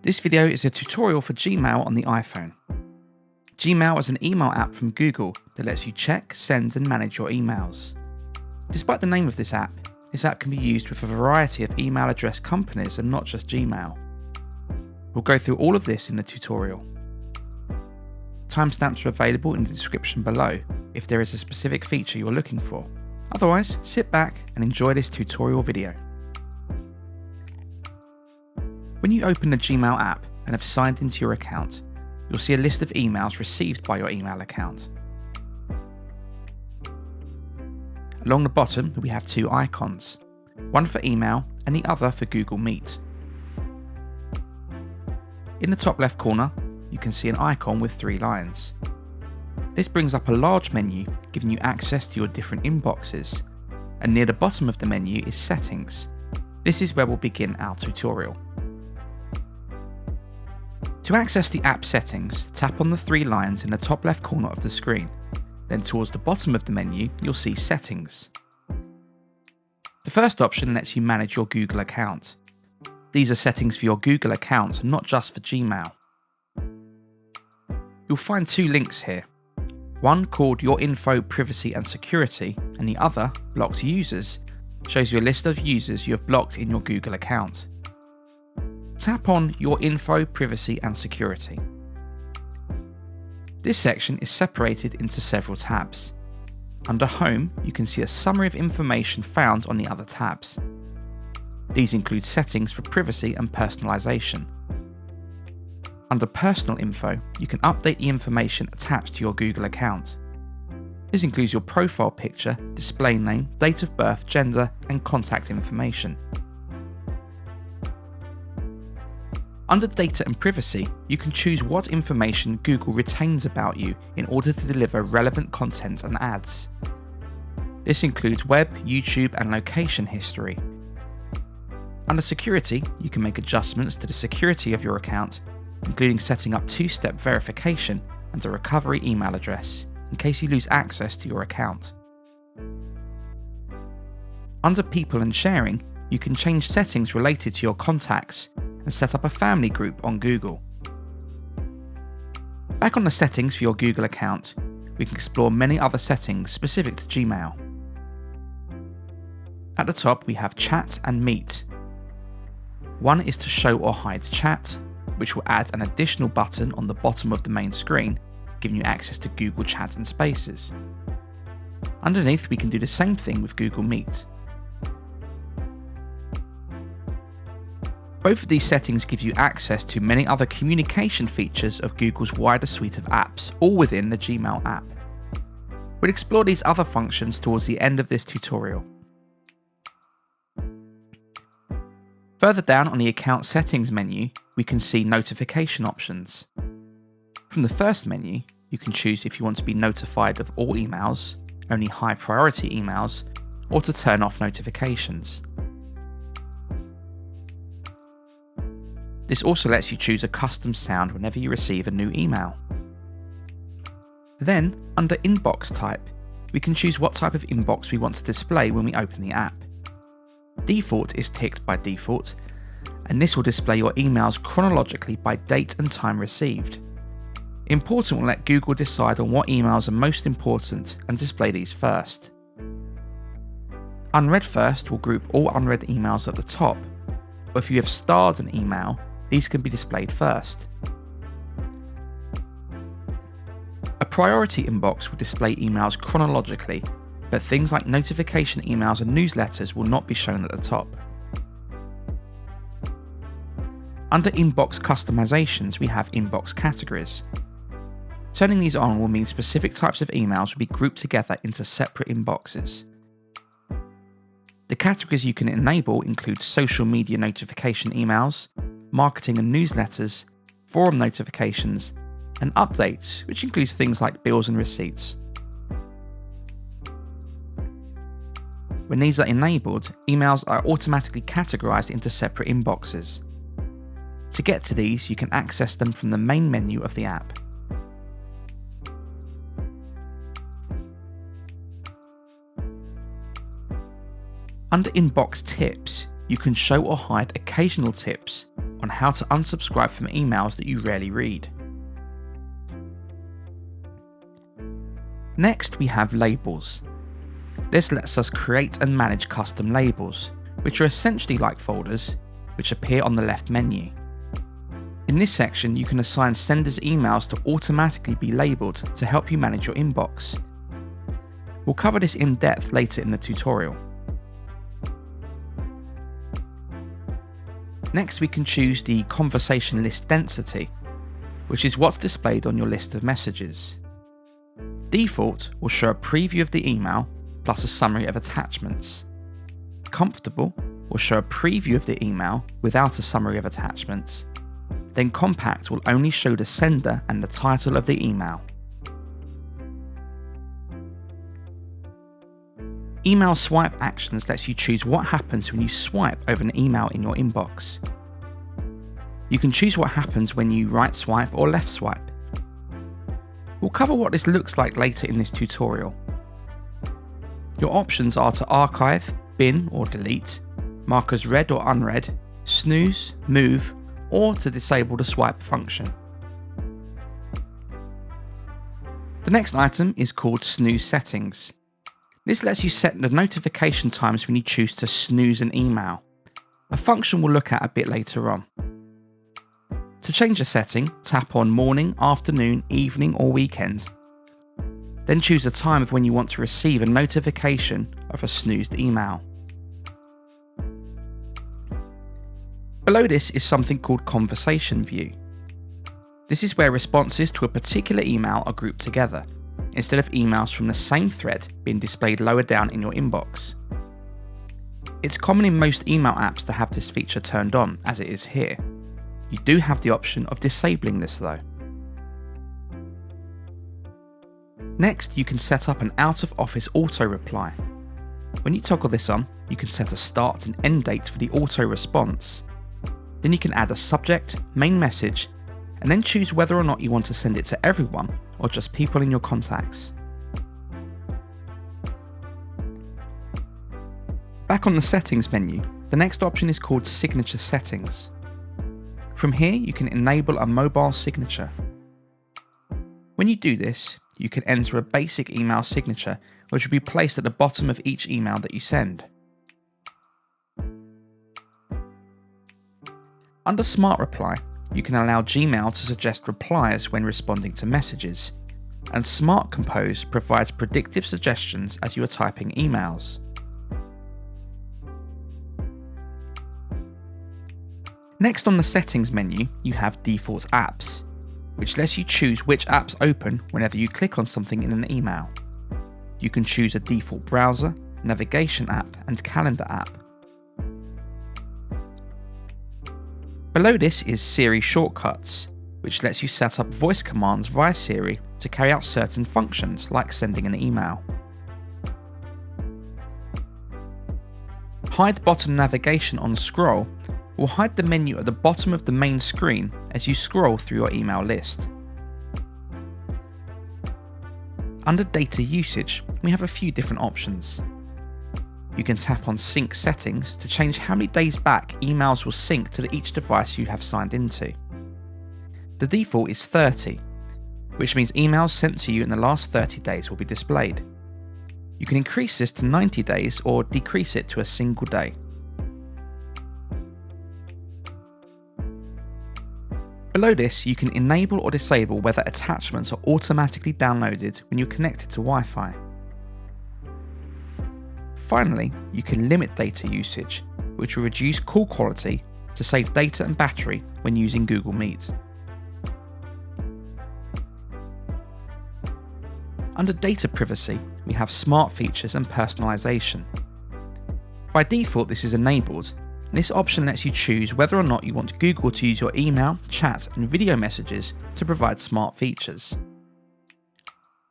This video is a tutorial for Gmail on the iPhone. Gmail is an email app from Google that lets you check, send and manage your emails. Despite the name of this app can be used with a variety of email address companies and not just Gmail. We'll go through all of this in the tutorial. Timestamps are available in the description below if there is a specific feature you're looking for. Otherwise, sit back and enjoy this tutorial video. When you open the Gmail app and have signed into your account, you'll see a list of emails received by your email account. Along the bottom, we have two icons, one for email and the other for Google Meet. In the top left corner, you can see an icon with 3 lines. This brings up a large menu, giving you access to your different inboxes, and near the bottom of the menu is Settings. This is where we'll begin our tutorial. To access the app settings, tap on the 3 lines in the top left corner of the screen. Then towards the bottom of the menu, you'll see Settings. The first option lets you manage your Google account. These are settings for your Google account, not just for Gmail. You'll find 2 links here. One called Your Info, Privacy and Security, and the other, Blocked Users, shows you a list of users you have blocked in your Google account. Tap on Your Info, Privacy and Security. This section is separated into several tabs. Under Home, you can see a summary of information found on the other tabs. These include settings for privacy and personalization. Under Personal Info, you can update the information attached to your Google account. This includes your profile picture, display name, date of birth, gender, and contact information. Under Data and Privacy, you can choose what information Google retains about you in order to deliver relevant content and ads. This includes web, YouTube, and location history. Under Security, you can make adjustments to the security of your account, including setting up 2-step verification and a recovery email address, in case you lose access to your account. Under People and Sharing, you can change settings related to your contacts and set up a family group on Google. Back on the settings for your Google account, we can explore many other settings specific to Gmail. At the top we have Chat and Meet. One is to show or hide chat, which will add an additional button on the bottom of the main screen, giving you access to Google Chat and Spaces. Underneath we can do the same thing with Google Meet. Both of these settings give you access to many other communication features of Google's wider suite of apps, all within the Gmail app. We'll explore these other functions towards the end of this tutorial. Further down on the Account Settings menu, we can see notification options. From the first menu, you can choose if you want to be notified of all emails, only high priority emails, or to turn off notifications. This also lets you choose a custom sound whenever you receive a new email. Then, under Inbox Type, we can choose what type of inbox we want to display when we open the app. Default is ticked by default, and this will display your emails chronologically by date and time received. Important will let Google decide on what emails are most important and display these first. Unread First will group all unread emails at the top, or if you have starred an email, these can be displayed first. A priority inbox will display emails chronologically, but things like notification emails and newsletters will not be shown at the top. Under Inbox Customizations, we have Inbox Categories. Turning these on will mean specific types of emails will be grouped together into separate inboxes. The categories you can enable include social media notification emails, marketing and newsletters, forum notifications, and updates, which includes things like bills and receipts. When these are enabled, emails are automatically categorized into separate inboxes. To get to these, you can access them from the main menu of the app. Under Inbox Tips, you can show or hide occasional tips on how to unsubscribe from emails that you rarely read. Next, we have labels. This lets us create and manage custom labels, which are essentially like folders, which appear on the left menu. In this section, you can assign senders' emails to automatically be labelled to help you manage your inbox. We'll cover this in depth later in the tutorial. Next, we can choose the conversation list density, which is what's displayed on your list of messages. Default will show a preview of the email plus a summary of attachments. Comfortable will show a preview of the email without a summary of attachments. Then Compact will only show the sender and the title of the email. Email Swipe Actions lets you choose what happens when you swipe over an email in your inbox. You can choose what happens when you right swipe or left swipe. We'll cover what this looks like later in this tutorial. Your options are to archive, bin or delete, mark as read or unread, snooze, move, or to disable the swipe function. The next item is called Snooze Settings. This lets you set the notification times when you choose to snooze an email, a function we'll look at a bit later on. To change a setting, tap on morning, afternoon, evening or weekend. Then choose a time of when you want to receive a notification of a snoozed email. Below this is something called Conversation View. This is where responses to a particular email are grouped together, instead of emails from the same thread being displayed lower down in your inbox. It's common in most email apps to have this feature turned on, as it is here. You do have the option of disabling this though. Next, you can set up an out-of-office auto-reply. When you toggle this on, you can set a start and end date for the auto-response. Then you can add a subject, main message, and then choose whether or not you want to send it to everyone or just people in your contacts. Back on the settings menu, the next option is called Signature Settings. From here, you can enable a mobile signature. When you do this, you can enter a basic email signature, which will be placed at the bottom of each email that you send. Under Smart Reply, you can allow Gmail to suggest replies when responding to messages, and Smart Compose provides predictive suggestions as you are typing emails. Next on the settings menu, you have Default Apps, which lets you choose which apps open whenever you click on something in an email. You can choose a default browser, navigation app, and calendar app. Below this is Siri Shortcuts, which lets you set up voice commands via Siri to carry out certain functions like sending an email. Hide bottom navigation on scroll will hide the menu at the bottom of the main screen as you scroll through your email list. Under data usage, we have a few different options. You can tap on Sync Settings to change how many days back emails will sync to each device you have signed into. The default is 30, which means emails sent to you in the last 30 days will be displayed. You can increase this to 90 days or decrease it to a single day. Below this, you can enable or disable whether attachments are automatically downloaded when you're connected to Wi-Fi. Finally, you can limit data usage, which will reduce call quality to save data and battery when using Google Meet. Under data privacy, we have smart features and personalization. By default, this is enabled. This option lets you choose whether or not you want Google to use your email, chat, and video messages to provide smart features.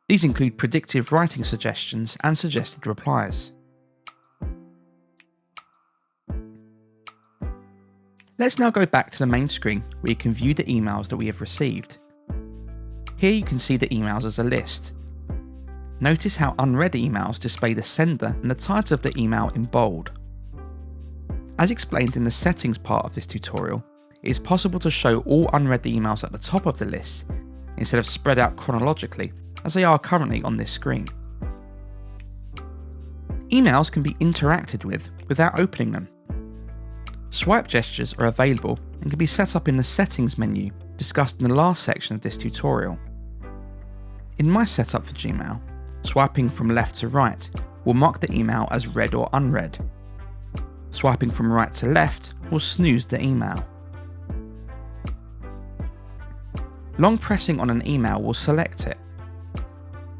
These include predictive writing suggestions and suggested replies. Let's now go back to the main screen where you can view the emails that we have received. Here you can see the emails as a list. Notice how unread emails display the sender and the title of the email in bold. As explained in the settings part of this tutorial, it is possible to show all unread emails at the top of the list instead of spread out chronologically as they are currently on this screen. Emails can be interacted with without opening them. Swipe gestures are available and can be set up in the settings menu discussed in the last section of this tutorial. In my setup for Gmail, swiping from left to right will mark the email as read or unread. Swiping from right to left will snooze the email. Long pressing on an email will select it.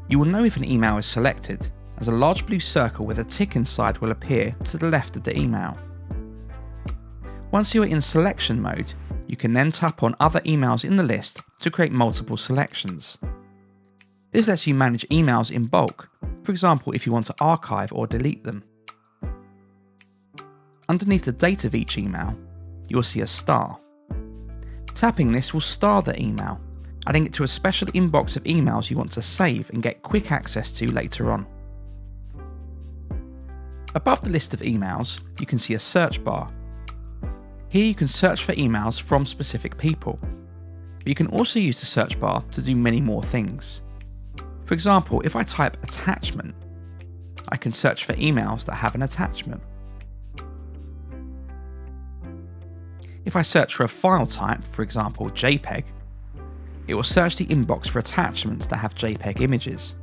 You will know if an email is selected, as a large blue circle with a tick inside will appear to the left of the email. Once you are in selection mode, you can then tap on other emails in the list to create multiple selections. This lets you manage emails in bulk, for example if you want to archive or delete them. Underneath the date of each email, you will see a star. Tapping this will star the email, adding it to a special inbox of emails you want to save and get quick access to later on. Above the list of emails, you can see a search bar. Here you can search for emails from specific people, but you can also use the search bar to do many more things. For example, if I type attachment, I can search for emails that have an attachment. If I search for a file type, for example JPEG, it will search the inbox for attachments that have JPEG images.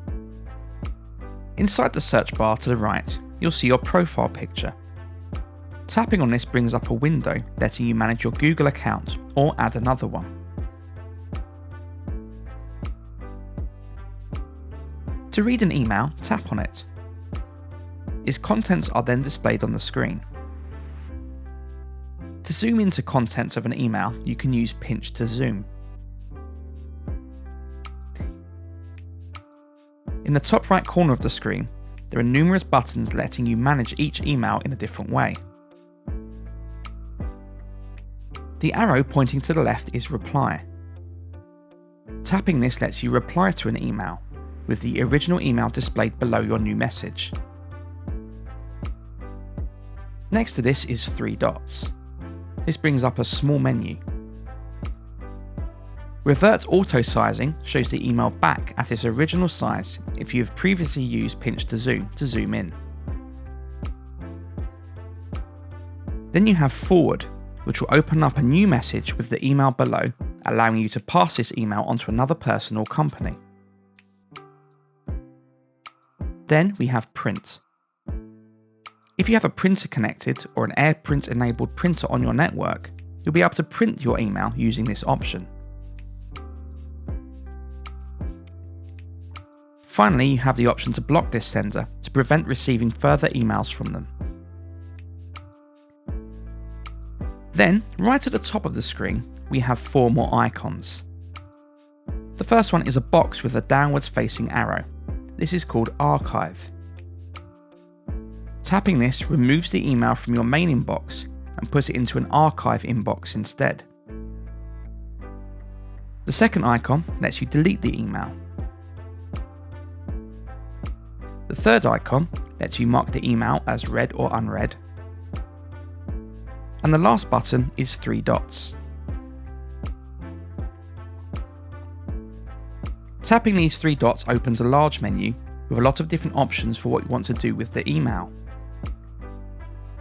Inside the search bar to the right, you'll see your profile picture. Tapping on this brings up a window letting you manage your Google account or add another one. To read an email, tap on it. Its contents are then displayed on the screen. To zoom into contents of an email, you can use pinch to zoom. In the top right corner of the screen, there are numerous buttons letting you manage each email in a different way. The arrow pointing to the left is reply. Tapping this lets you reply to an email, with the original email displayed below your new message. Next to this is 3 dots. This brings up a small menu. Revert auto sizing shows the email back at its original size if you have previously used pinch to zoom in. Then you have forward, which will open up a new message with the email below, allowing you to pass this email onto another person or company. Then we have print. If you have a printer connected or an AirPrint enabled printer on your network, you'll be able to print your email using this option. Finally, you have the option to block this sender to prevent receiving further emails from them. Then, right at the top of the screen, we have 4 more icons. The first one is a box with a downwards facing arrow. This is called Archive. Tapping this removes the email from your main inbox and puts it into an archive inbox instead. The second icon lets you delete the email. The third icon lets you mark the email as read or unread. And the last button is 3 dots. Tapping these 3 dots opens a large menu with a lot of different options for what you want to do with the email.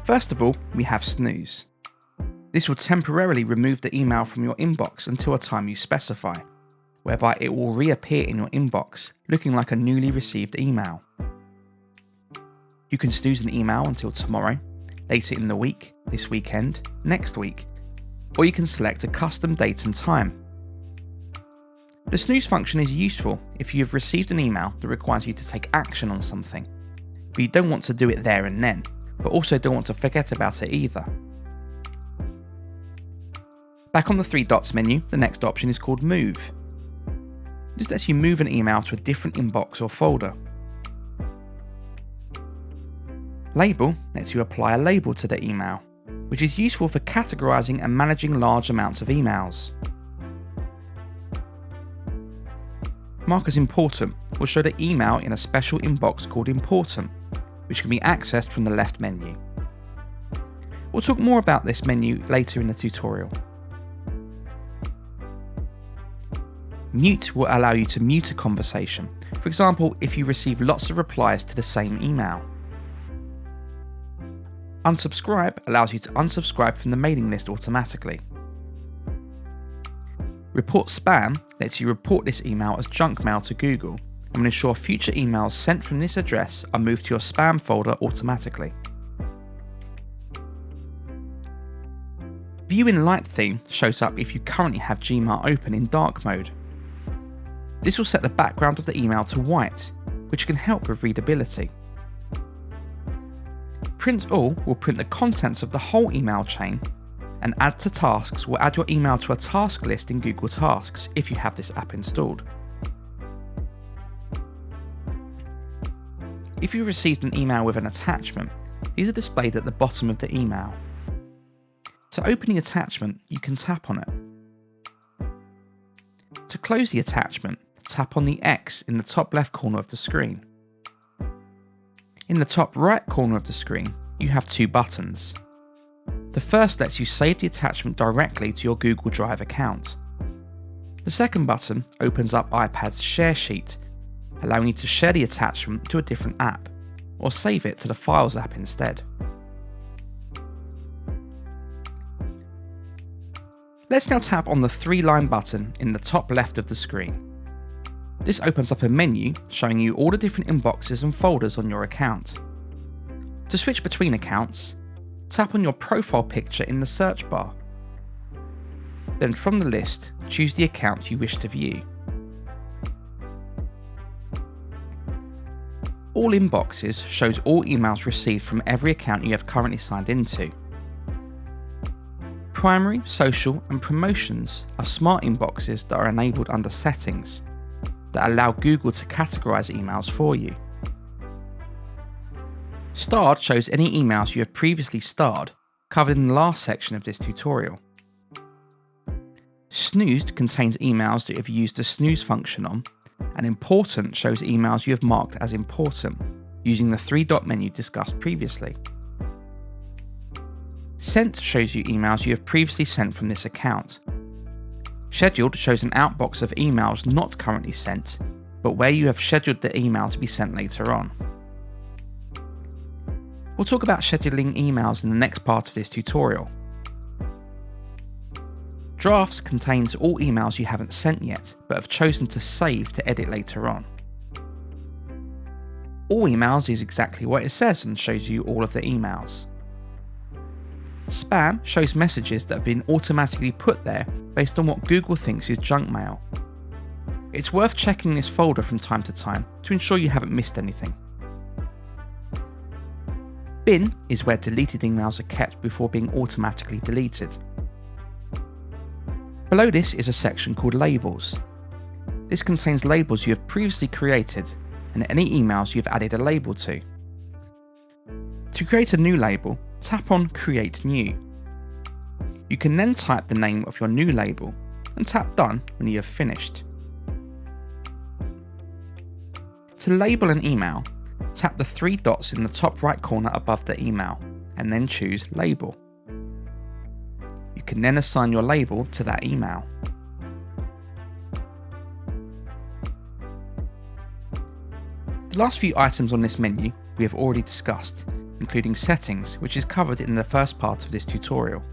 First of all, we have snooze. This will temporarily remove the email from your inbox until a time you specify, whereby it will reappear in your inbox looking like a newly received email. You can snooze an email until tomorrow, later in the week, this weekend, next week, or you can select a custom date and time. The snooze function is useful if you have received an email that requires you to take action on something, but you don't want to do it there and then, but also don't want to forget about it either. Back on the 3 dots menu, the next option is called Move. This lets you move an email to a different inbox or folder. Label lets you apply a label to the email, which is useful for categorizing and managing large amounts of emails. Mark as important will show the email in a special inbox called Important, which can be accessed from the left menu. We'll talk more about this menu later in the tutorial. Mute will allow you to mute a conversation, for example if you receive lots of replies to the same email. Unsubscribe allows you to unsubscribe from the mailing list automatically. Report Spam lets you report this email as junk mail to Google and will ensure future emails sent from this address are moved to your spam folder automatically. View in Light theme shows up if you currently have Gmail open in dark mode. This will set the background of the email to white, which can help with readability. Print All will print the contents of the whole email chain, and Add to Tasks will add your email to a task list in Google Tasks if you have this app installed. If you received an email with an attachment, these are displayed at the bottom of the email. To open the attachment, you can tap on it. To close the attachment, tap on the X in the top left corner of the screen. In the top right corner of the screen, you have two buttons. The first lets you save the attachment directly to your Google Drive account. The second button opens up iPad's Share Sheet, allowing you to share the attachment to a different app, or save it to the Files app instead. Let's now tap on the 3-line button in the top left of the screen. This opens up a menu showing you all the different inboxes and folders on your account. To switch between accounts, tap on your profile picture in the search bar. Then from the list, choose the account you wish to view. All Inboxes shows all emails received from every account you have currently signed into. Primary, Social and Promotions are smart inboxes that are enabled under Settings that allow Google to categorize emails for you. Starred shows any emails you have previously starred, covered in the last section of this tutorial. Snoozed contains emails that you have used the snooze function on, and Important shows emails you have marked as important, using the 3-dot menu discussed previously. Sent shows you emails you have previously sent from this account. Scheduled shows an outbox of emails not currently sent, but where you have scheduled the email to be sent later on. We'll talk about scheduling emails in the next part of this tutorial. Drafts contains all emails you haven't sent yet, but have chosen to save to edit later on. All emails is exactly what it says and shows you all of the emails. Spam shows messages that have been automatically put there based on what Google thinks is junk mail. It's worth checking this folder from time to time to ensure you haven't missed anything. Bin is where deleted emails are kept before being automatically deleted. Below this is a section called Labels. This contains labels you have previously created and any emails you have added a label to. To create a new label, tap on Create New. You can then type the name of your new label and tap Done when you have finished. To label an email, tap the 3 dots in the top right corner above the email and then choose Label. You can then assign your label to that email. The last few items on this menu we have already discussed, including Settings, which is covered in the first part of this tutorial.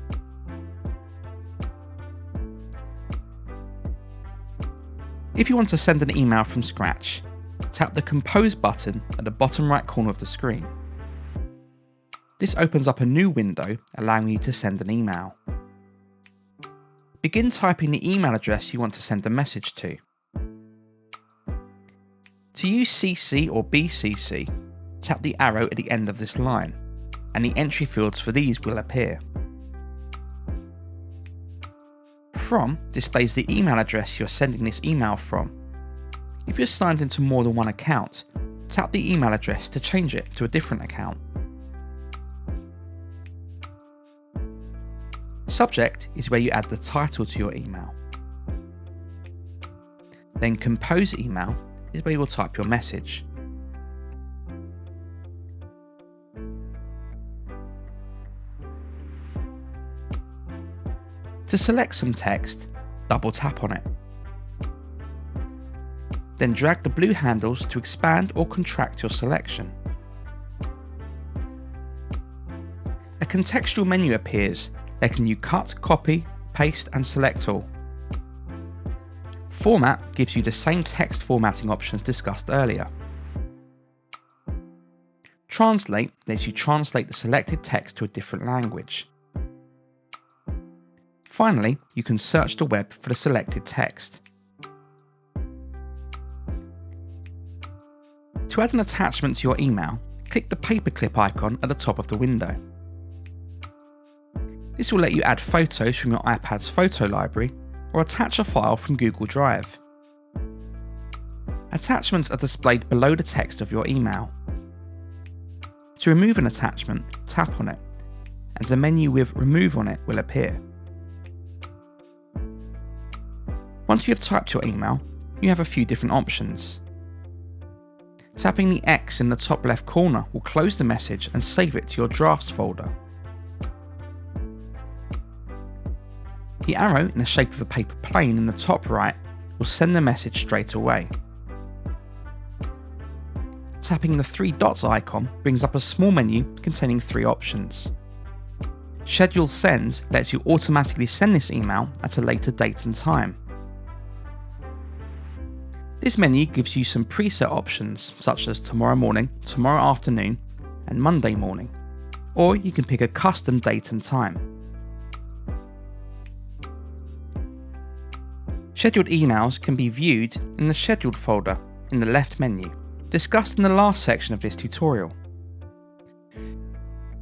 If you want to send an email from scratch, tap the Compose button at the bottom right corner of the screen. This opens up a new window allowing you to send an email. Begin typing the email address you want to send a message to. To use CC or BCC, tap the arrow at the end of this line, and the entry fields for these will appear. From displays the email address you're sending this email from. If you're signed into more than one account, tap the email address to change it to a different account. Subject is where you add the title to your email. Then Compose Email is where you will type your message. To select some text, double tap on it. Then drag the blue handles to expand or contract your selection. A contextual menu appears, letting you cut, copy, paste and select all. Format gives you the same text formatting options discussed earlier. Translate lets you translate the selected text to a different language. Finally, you can search the web for the selected text. To add an attachment to your email, click the paperclip icon at the top of the window. This will let you add photos from your iPad's photo library or attach a file from Google Drive. Attachments are displayed below the text of your email. To remove an attachment, tap on it, and a menu with Remove on it will appear. Once you have typed your email, you have a few different options. Tapping the X in the top left corner will close the message and save it to your drafts folder. The arrow in the shape of a paper plane in the top right will send the message straight away. Tapping the 3 dots icon brings up a small menu containing 3 options. Schedule Send lets you automatically send this email at a later date and time. This menu gives you some preset options such as tomorrow morning, tomorrow afternoon and Monday morning, or you can pick a custom date and time. Scheduled emails can be viewed in the Scheduled folder in the left menu, discussed in the last section of this tutorial.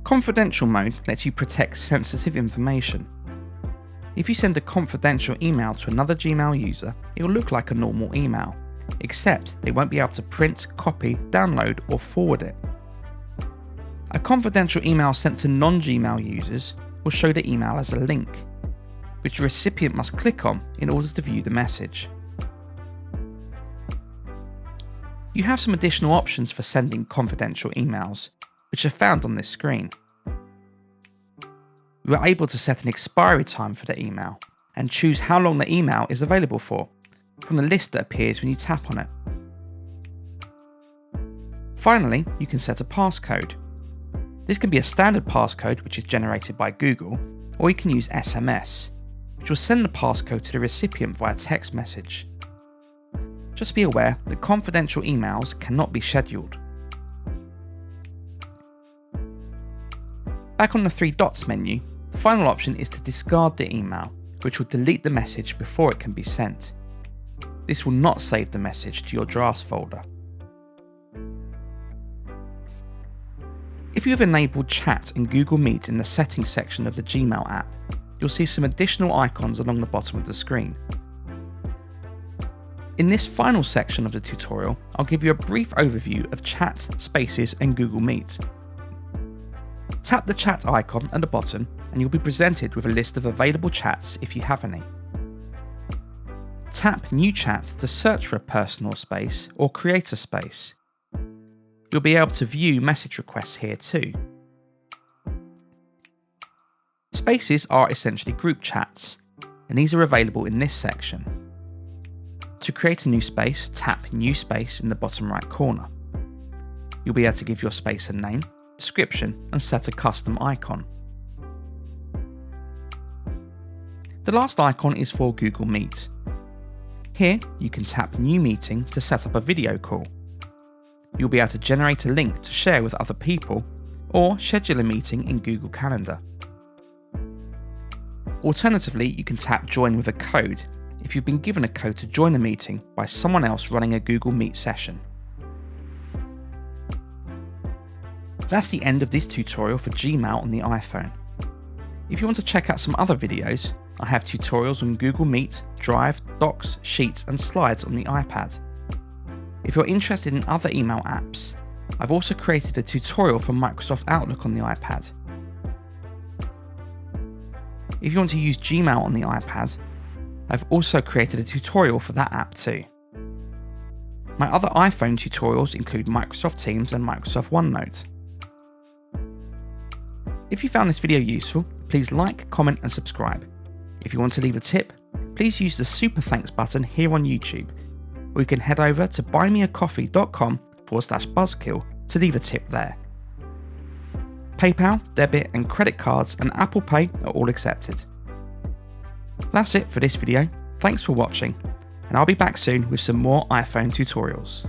Confidential mode lets you protect sensitive information. If you send a confidential email to another Gmail user, it will look like a normal email, except they won't be able to print, copy, download or forward it. A confidential email sent to non-Gmail users will show the email as a link, which the recipient must click on in order to view the message. You have some additional options for sending confidential emails, which are found on this screen. You are able to set an expiry time for the email and choose how long the email is available for from the list that appears when you tap on it. Finally, you can set a passcode. This can be a standard passcode which is generated by Google, or you can use SMS, which will send the passcode to the recipient via text message. Just be aware that confidential emails cannot be scheduled. Back on the 3 dots menu, the final option is to discard the email, which will delete the message before it can be sent. This will not save the message to your drafts folder. If you have enabled chat in Google Meet in the settings section of the Gmail app, you'll see some additional icons along the bottom of the screen. In this final section of the tutorial, I'll give you a brief overview of chat, Spaces and Google Meet. Tap the chat icon at the bottom and you'll be presented with a list of available chats if you have any. Tap New Chat to search for a personal space or create a space. You'll be able to view message requests here too. Spaces are essentially group chats, and these are available in this section. To create a new space, tap New Space in the bottom right corner. You'll be able to give your space a name, description, and set a custom icon. The last icon is for Google Meet. Here, you can tap New Meeting to set up a video call. You'll be able to generate a link to share with other people, or schedule a meeting in Google Calendar. Alternatively, you can tap Join with a code if you've been given a code to join a meeting by someone else running a Google Meet session. That's the end of this tutorial for Gmail on the iPhone. If you want to check out some other videos, I have tutorials on Google Meet, Drive, Docs, Sheets and Slides on the iPad. If you're interested in other email apps, I've also created a tutorial for Microsoft Outlook on the iPad. If you want to use Gmail on the iPad, I've also created a tutorial for that app too. My other iPhone tutorials include Microsoft Teams and Microsoft OneNote. If you found this video useful, please like, comment and subscribe. If you want to leave a tip, please use the super thanks button here on YouTube, or you can head over to buymeacoffee.com/buzzkill to leave a tip there. PayPal, debit and credit cards and Apple Pay are all accepted. That's it for this video. Thanks for watching, and I'll be back soon with some more iPhone tutorials.